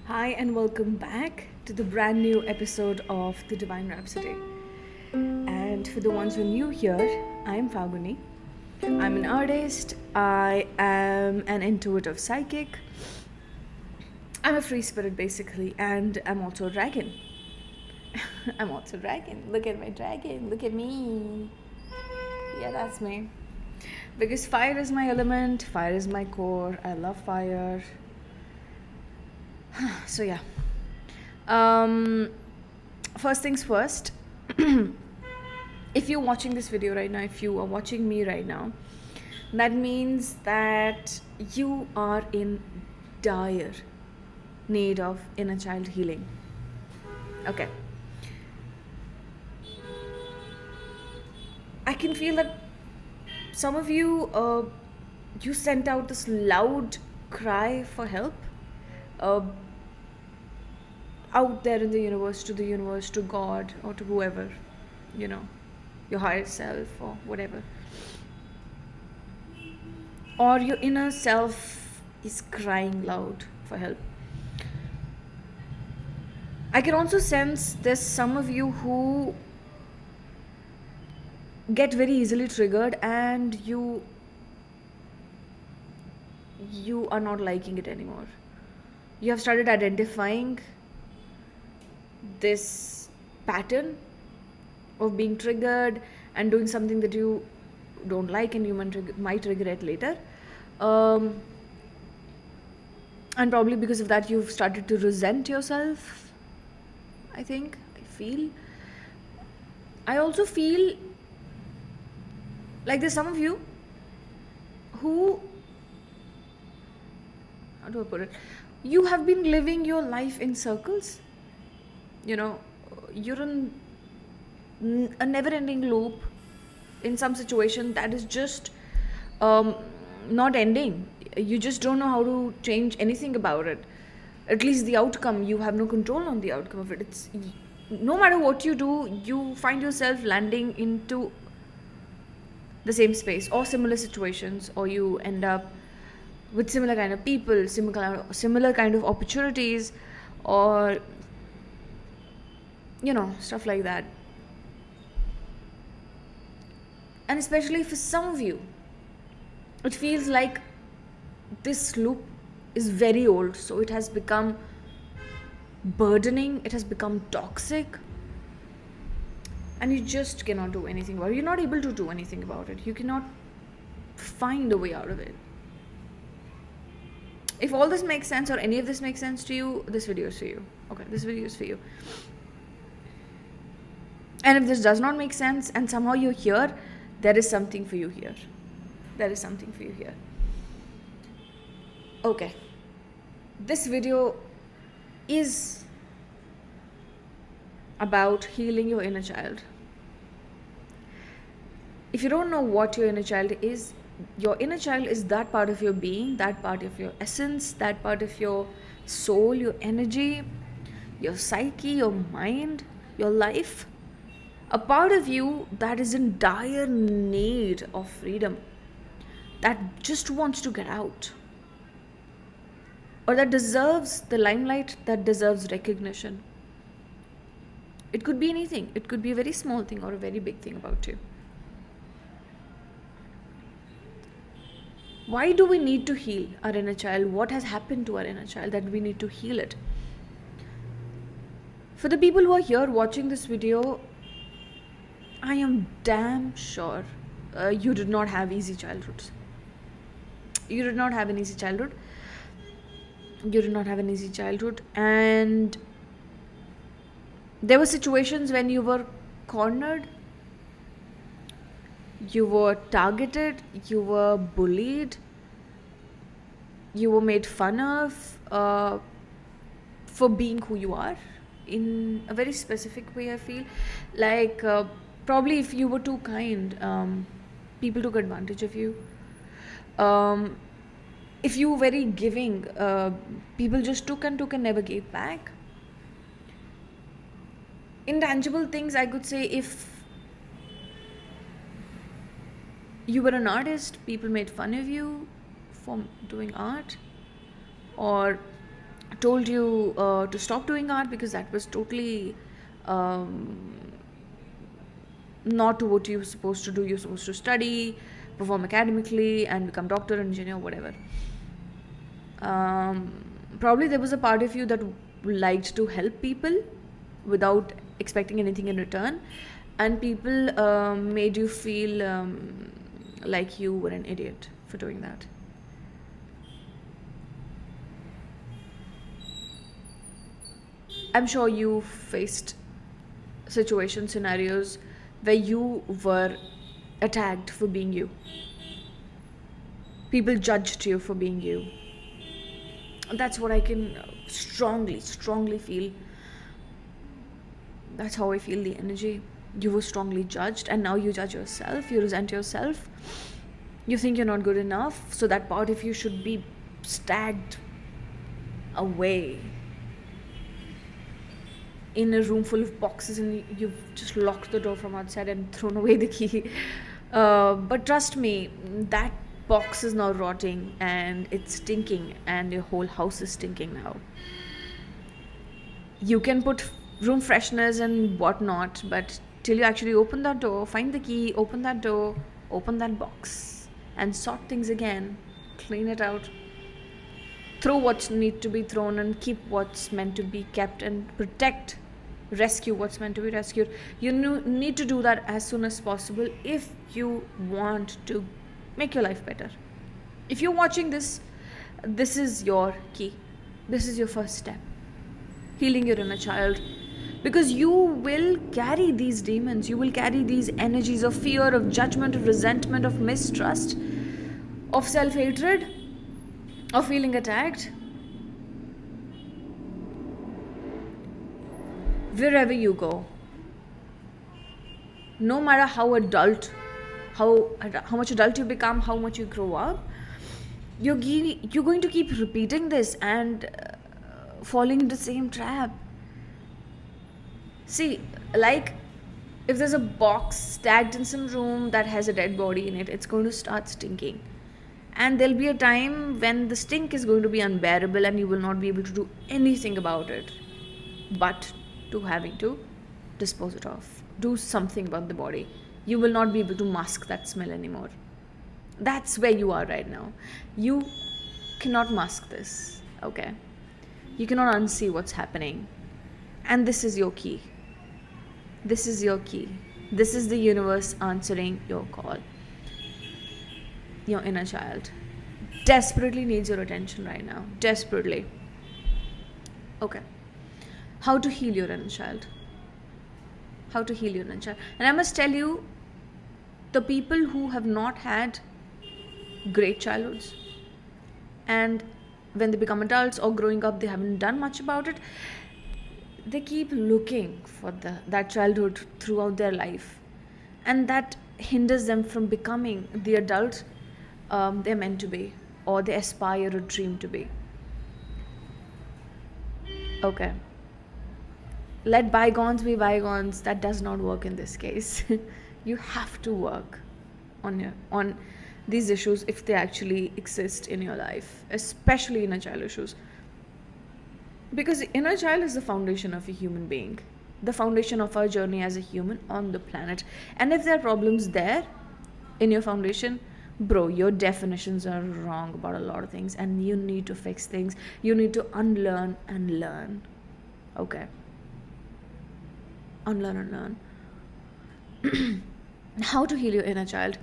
Hi, and welcome back to the brand new episode of The Divine Rhapsody. And for the ones who are new here, I'm Falguni. I'm an artist, I am an intuitive psychic, I'm a free spirit basically, and I'm also a dragon. I'm also a dragon. Look at my dragon, look at me. Yeah, that's me. Because fire is my element, fire is my core, I love fire. So, yeah. Um, First things first, if you're watching this video right now, if you are watching me right now, that means that you are in dire need of inner child healing. Okay. I can feel that some of you, you sent out this loud cry for help uh, out there in the universe, to God, or to whoever, you know, your higher self, or whatever. Or your inner self is crying loud for help. I can also sense there's some of you who get very easily triggered and you are not liking it anymore. You have started identifying this pattern of being triggered and doing something that you don't like and you might regret later. Um, and probably because of that, you've started to resent yourself. I feel. I also feel like there's some of you who, how do I put it? You have been living your life in circles. You know, you're in a never ending loop in some situation that is just um, not ending. You just don't know how to change anything about it. At least the outcome, you have no control on the outcome of it. It's no matter what you do, you find yourself landing into the same space or similar situations, or you end up with similar kind of people, similar kind of opportunities, or stuff like that. And especially for some of you, it feels like this loop is very old, so it has become burdening, it has become toxic, and you just cannot do anything about it. You're not able to do anything about it. You cannot find a way out of it. If all this makes sense, or any of this makes sense to you, this video is for you. Okay, this video is for you. And if this does not make sense and somehow you're here, there is something for you here. There is something for you here. Okay. This video is about healing your inner child. If you don't know what your inner child is, your inner child is that part of your being, that part of your essence, that part of your soul, your energy, your psyche, your mind, your life. A part of you that is in dire need of freedom, that just wants to get out, or that deserves the limelight, that deserves recognition. It could be anything. It could be a very small thing or a very big thing about you. Why do we need to heal our inner child? What has happened to our inner child that we need to heal it? For the people who are here watching this video, I am damn sure you did not have easy childhoods. You did not have an easy childhood. You did not have an easy childhood. And there were situations when you were cornered, you were targeted, you were bullied, you were made fun of for being who you are in a very specific way. I feel like probably if you were too kind, people took advantage of you. If you were very giving, people just took and never gave back. Intangible things, I could say. If you were an artist, people made fun of you for doing art, or told you to stop doing art because that was totally not what you're supposed to do. You're supposed to study, perform academically, and become doctor, engineer, whatever. Probably there was a part of you that liked to help people without expecting anything in return, and people made you feel like you were an idiot for doing that. I'm sure you faced situations, scenarios where you were attacked for being you. People judged you for being you. That's what I can strongly feel. That's how I feel the energy. You were strongly judged, and now you judge yourself, you resent yourself, you think you're not good enough, so that part of you should be stacked away in a room full of boxes, and you've just locked the door from outside and thrown away the key. But trust me, that box is now rotting and it's stinking, and your whole house is stinking now. You can put room fresheners and whatnot, but till you actually open that door, find the key, open that door, open that box, and sort things again, clean it out, throw what's need to be thrown, and keep what's meant to be kept, and protect, rescue what's meant to be rescued. You need to do that as soon as possible if you want to make your life better. If you're watching this, this is your key. This is your first step. Healing your inner child. Because you will carry these demons, you will carry these energies of fear, of judgment, of resentment, of mistrust, of self hatred, of feeling attacked. Wherever you go, no matter how much adult you become, how much you grow up, you're going to keep repeating this and falling into the same trap. See, like, if there's a box stacked in some room that has a dead body in it, it's going to start stinking. And there'll be a time when the stink is going to be unbearable and you will not be able to do anything about it but to having to dispose it off. Do something about the body. You will not be able to mask that smell anymore. That's where you are right now. You cannot mask this, okay? You cannot unsee what's happening. And this is your key. This is your key. This is the universe answering your call. Your inner child desperately needs your attention right now. Desperately. Okay. How to heal your inner child? How to heal your inner child? And I must tell you, the people who have not had great childhoods, and when they become adults or growing up, they haven't done much about it, they keep looking for that childhood throughout their life, and that hinders them from becoming the adult they're meant to be, or they aspire or dream to be. Okay, let bygones be bygones. That does not work in this case. You have to work on these issues if they actually exist in your life, especially inner child issues. Because the inner child is the foundation of a human being, the foundation of our journey as a human on the planet. And if there are problems there in your foundation, bro, your definitions are wrong about a lot of things, and you need to fix things. You need to unlearn and learn. Okay? Unlearn and learn. How to heal your inner child?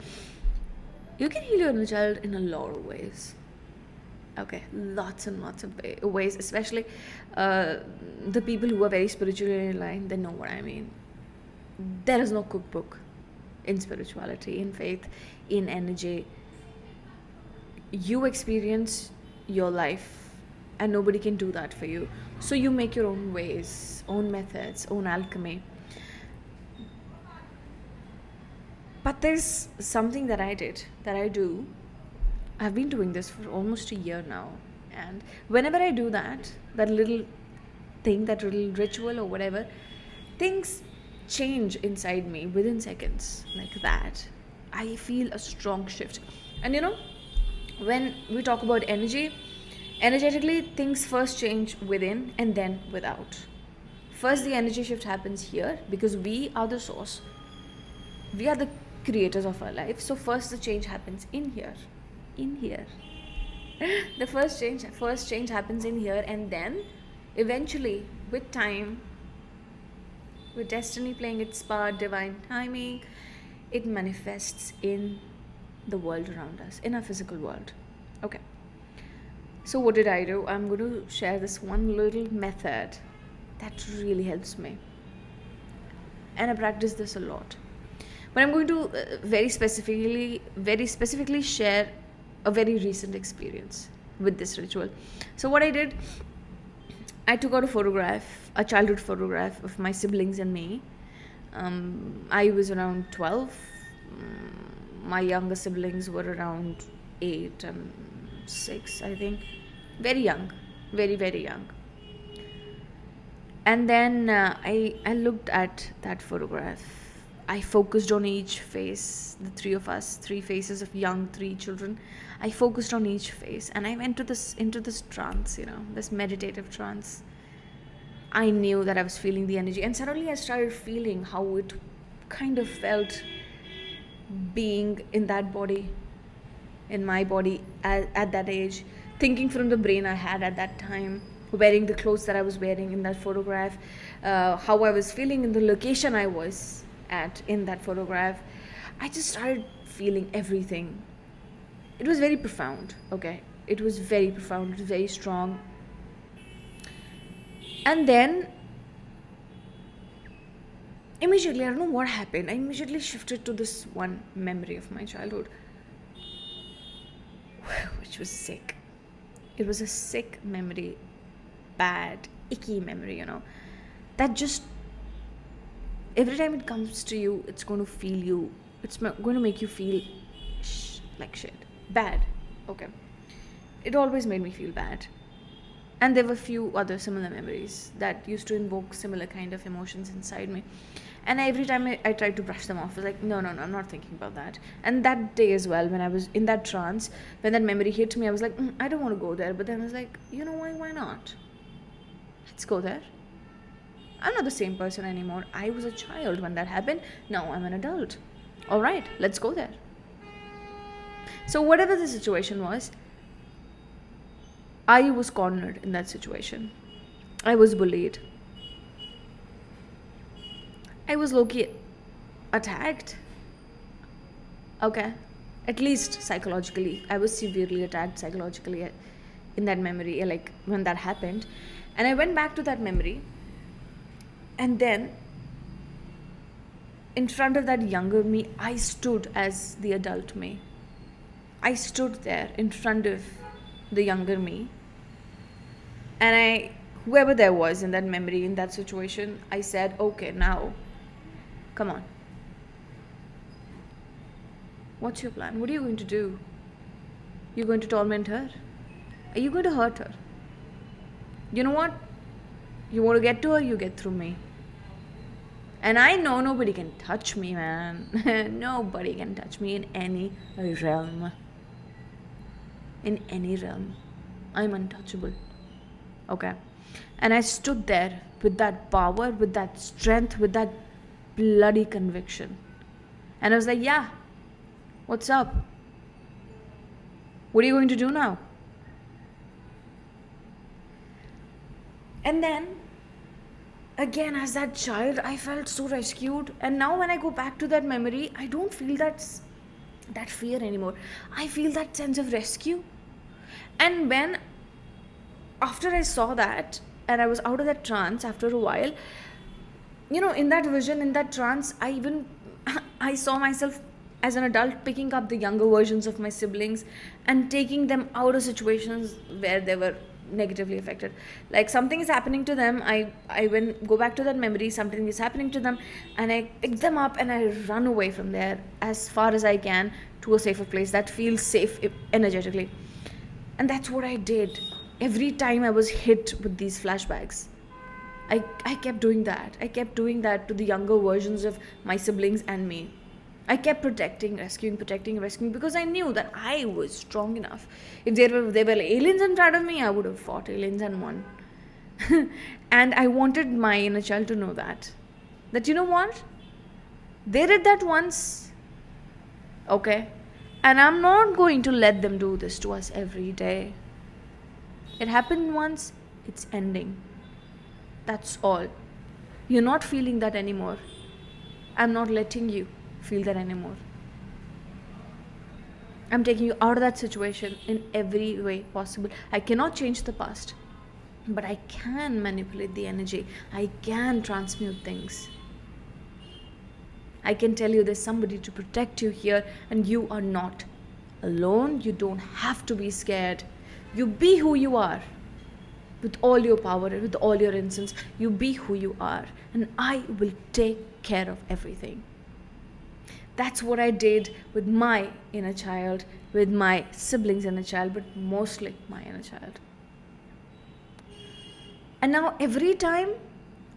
You can heal your inner child in a lot of ways. Okay, lots and lots of ways, especially the people who are very spiritually aligned, they know what I mean. There is no cookbook in spirituality, in faith, in energy. You experience your life, and nobody can do that for you. So you make your own ways, own methods, own alchemy. But there's something that I do. I've been doing this for almost a year now, and whenever I do that little thing, that little ritual or whatever, things change inside me within seconds, like that. I feel a strong shift. And when we talk about energy, Energetically, things first change within and then without. First, the energy shift happens here because we are the source, we are the creators of our life. So first the change happens in here, in here. The first change happens in here, and then eventually, with time, with destiny playing its part, divine timing, it manifests in the world around us, in our physical world. Okay. So what did I do? I'm going to share this one little method that really helps me, and I practice this a lot. But I'm going to very specifically share a very recent experience with this ritual. So what I did, I took out a photograph, a childhood photograph of my siblings and me. I was around 12. My younger siblings were around 8 and 6, I think. Very young, very, very young. And then I looked at that photograph. I focused on each face, the three of us, three faces of young, three children. I focused on each face, and I went into this trance, this meditative trance. I knew that I was feeling the energy, and suddenly I started feeling how it kind of felt being in that body, in my body at that age, thinking from the brain I had at that time, wearing the clothes that I was wearing in that photograph, how I was feeling in the location I was at in that photograph. I just started feeling everything. It was very profound, okay? It was very profound, it was very strong. And then immediately, I don't know what happened, I immediately shifted to this one memory of my childhood, which was sick. It was a sick memory, bad, icky memory, that just every time it comes to you, it's going to feel you, it's going to make you feel like shit, bad. Okay, it always made me feel bad. And there were few other similar memories that used to invoke similar kind of emotions inside me, and every time I tried to brush them off. I was like, no, I'm not thinking about that. And that day as well, when I was in that trance, when that memory hit me, I was like, I don't want to go there. But then I was like, why not? Let's go there. I'm not the same person anymore. I was a child when that happened. Now I'm an adult. All right, let's go there. So whatever the situation was, I was cornered in that situation. I was bullied. I was low-key attacked. Okay. At least psychologically. I was severely attacked psychologically in that memory, like when that happened. And I went back to that memory. And then, in front of that younger me, I stood as the adult me. I stood there in front of the younger me. And whoever there was in that memory, in that situation, I said, okay, now, come on. What's your plan? What are you going to do? You're going to torment her? Are you going to hurt her? You know what? You want to get to her, you get through me. And I know nobody can touch me, man. Nobody can touch me in any realm. In any realm. I'm untouchable. Okay. And I stood there with that power, with that strength, with that bloody conviction. And I was like, yeah, what's up? What are you going to do now? And then, again, as that child, I felt so rescued. And now when I go back to that memory, I don't feel that fear anymore. I feel that sense of rescue. And when, after I saw that, and I was out of that trance after a while, in that vision, in that trance, I saw myself as an adult picking up the younger versions of my siblings and taking them out of situations where they were negatively affected. Like something is happening to them, I go back to that memory, something is happening to them, and I pick them up and I run away from there as far as I can to a safer place that feels safe energetically. And that's what I did every time I was hit with these flashbacks. I kept doing that. I kept doing that to the younger versions of my siblings and me. I kept protecting, rescuing, protecting, rescuing, because I knew that I was strong enough. If there were aliens in front of me, I would have fought aliens and won. And I wanted my inner child to know that. That, you know what? They did that once, okay? And I'm not going to let them do this to us every day. It happened once, it's ending. That's all. You're not feeling that anymore. I'm not letting you feel that anymore. I'm taking you out of that situation in every way possible. I cannot change the past, but I can manipulate the energy. I can transmute things. I can tell you there's somebody to protect you here, and you are not alone. You don't have to be scared. You be who you are. With all your power, with all your innocence, you be who you are, and I will take care of everything. That's what I did with my inner child, with my siblings' inner child, but mostly my inner child. And now, every time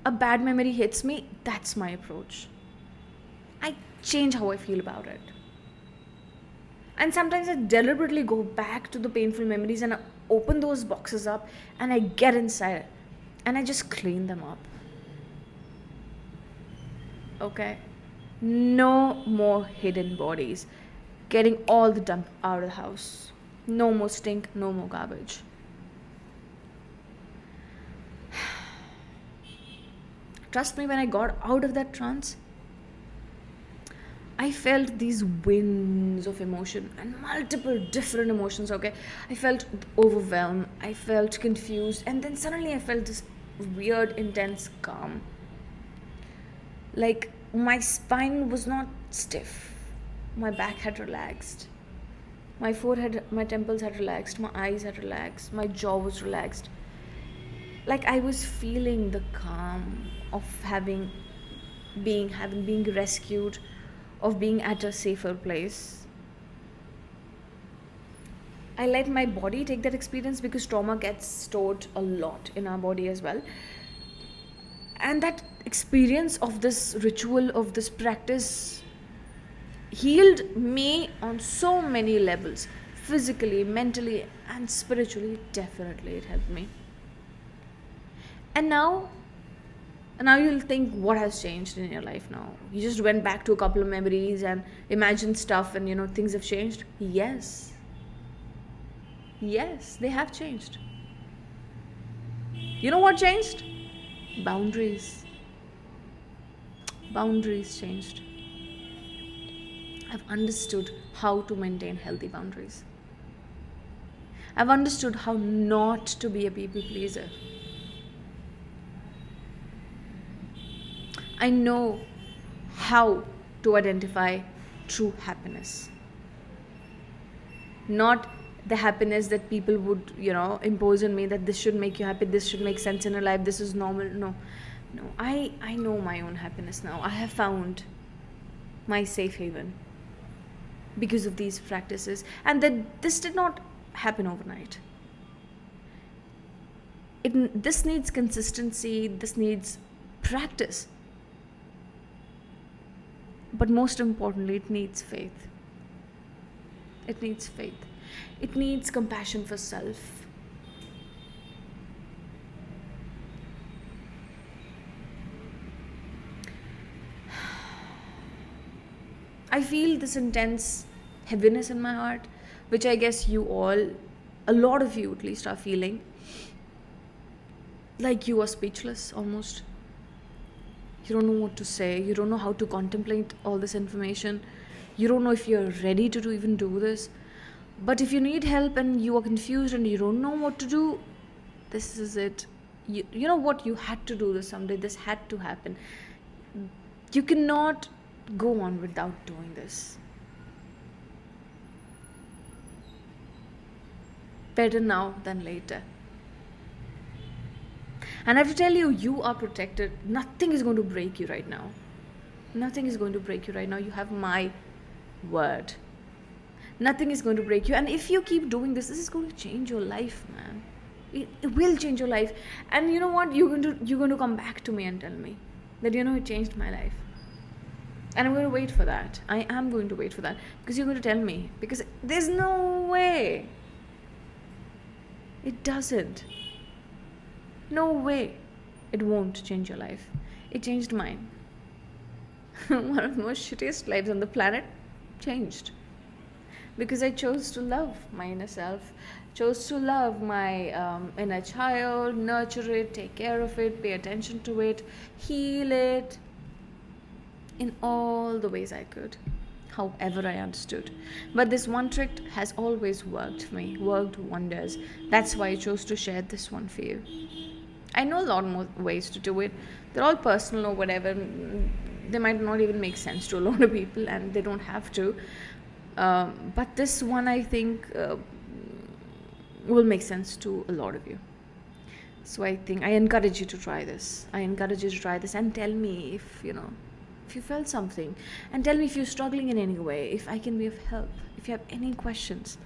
a bad memory hits me, that's my approach. I change how I feel about it. And sometimes I deliberately go back to the painful memories and I open those boxes up and I get inside and I just clean them up. Okay? No more hidden bodies. Getting all the dump out of the house. No more stink, no more garbage. Trust me, when I got out of that trance, I felt these winds of emotion and multiple different emotions, okay? I felt overwhelmed, I felt confused, and then suddenly I felt this weird, intense calm. Like my spine was not stiff, my back had relaxed, my forehead, my temples had relaxed, my eyes had relaxed, my jaw was relaxed. Like I was feeling the calm of being rescued, of being at a safer place. I let my body take that experience because trauma gets stored a lot in our body as well. And that experience of this ritual, of this practice, healed me on so many levels, physically, mentally, and spiritually. Definitely, it helped me. And now you'll think, what has changed in your life now? You just went back to a couple of memories and imagined stuff and things have changed. Yes, they have changed. You know what changed? Boundaries changed. I've understood how to maintain healthy boundaries. I've understood how not to be a people pleaser. I know how to identify true happiness. Not the happiness that people would, impose on me, that this should make you happy, this should make sense in your life, this is normal. No. I know my own happiness now. I have found my safe haven because of these practices, and that this did not happen overnight. This needs consistency, this needs practice. But most importantly, it needs faith. It needs faith. It needs compassion for self. I feel this intense heaviness in my heart, which I guess a lot of you at least, are feeling. Like you are speechless almost. You don't know what to say. You don't know how to contemplate all this information. You don't know if you're ready to even do this. But if you need help and you are confused and you don't know what to do, this is it. You know what? You had to do this someday. This had to happen. You cannot go on without doing this. Better now than later. And I have to tell you, you are protected. Nothing is going to break you right now. Nothing is going to break you right now. You have my word. Nothing is going to break you. And if you keep doing this is going to change your life, man. It will change your life. And you know what? You're going to come back to me and tell me that, it changed my life. And I'm going to wait for that. I am going to wait for that, because you're going to tell me. Because there's no way. It doesn't. No way. It won't change your life. It changed mine. One of the most shittiest lives on the planet changed. Because I chose to love my inner self, chose to love my inner child, nurture it, take care of it, pay attention to it, heal it in all the ways I could, however I understood. But this one trick has always worked for me, worked wonders. That's why I chose to share this one for you. I know a lot more ways to do it. They're all personal or whatever. They might not even make sense to a lot of people, and they don't have to. But this one, I think, will make sense to a lot of you. So I think I encourage you to try this. I encourage you to try this and tell me if if you felt something, and tell me if you're struggling in any way, if I can be of help, if you have any questions.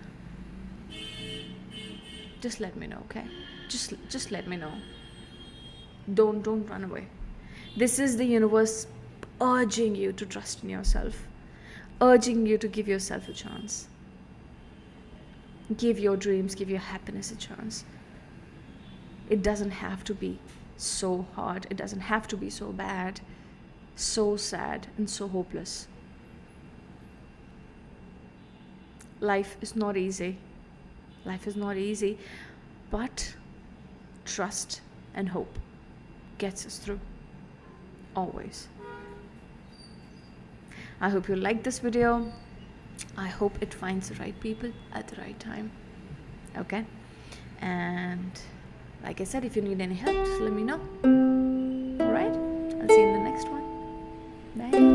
Just let me know, okay? Just let me know. Don't run away. This is the universe urging you to trust in yourself, urging you to give yourself a chance. Give your dreams, give your happiness a chance. It doesn't have to be so hard. It doesn't have to be so bad, so sad, and so hopeless. Life is not easy. Life is not easy, but trust and hope gets us through. Always. I hope you liked this video. I hope it finds the right people at the right time. Okay? And like I said, if you need any help, just let me know. Alright? I'll see you in the next one. Bye.